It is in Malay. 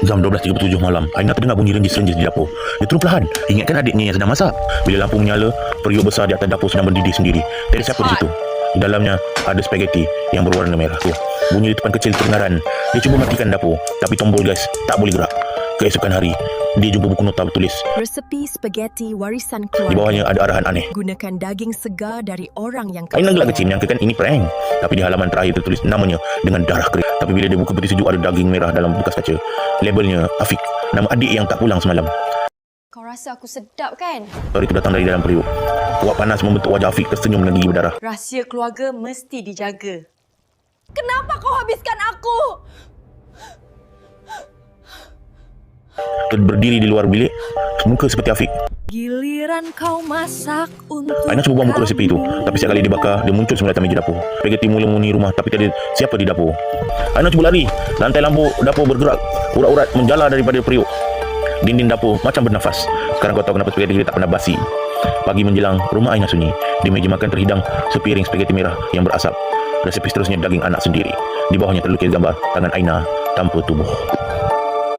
Jam 12.37 malam, Aina terdengar bunyi ringis-ringis di dapur. Dia turun perlahan, ingatkan adiknya yang sedang masak. Bila lampu menyala, periuk besar di atas dapur sedang mendidih sendiri. Tiada siapa di situ. Di dalamnya ada spaghetti yang berwarna merah. Bunyi di depan kecil kedengaran. Dia cuba matikan dapur, tapi tombol gas tak boleh gerak. Keesokan hari, dia jumpa buku nota bertulis. Resepi spaghetti warisan Di keluarga. bawahnya ada arahan aneh. Gunakan daging segar dari orang yang Aina gelak kasihan. kecil menyangkakan ini prank. Tapi di halaman terakhir tertulis namanya dengan darah kering. Tapi bila dia buka peti sejuk, ada daging merah dalam bekas kaca. Labelnya Afiq, nama adik yang tak pulang semalam. Kau rasa aku sedap kan? Suara itu datang dari dalam periuk. Uap panas membentuk wajah Afiq tersenyum dengan gigi berdarah. Rahsia keluarga mesti dijaga. Kenapa kau habiskan aku? Berdiri di luar bilik, muka seperti Afiq. Giliran kau masak untuk Aina cuba buang buku resepi itu, tapi setiap kali dibakar, dia muncul semula atas meja dapur. Spaghetti mula menghuni rumah, tapi tiada siapa di dapur. Aina cuba lari, lantai lampu dapur bergerak, urat-urat menjala daripada periuk. Dinding dapur macam bernafas. Sekarang kau tahu kenapa spaghetti dia tak pernah basi. Pagi menjelang, rumah Aina sunyi. Di meja makan terhidang sepiring spaghetti merah yang berasap. Resepi seterusnya daging anak sendiri. Di bawahnya terlukis gambar tangan Aina tanpa tubuh.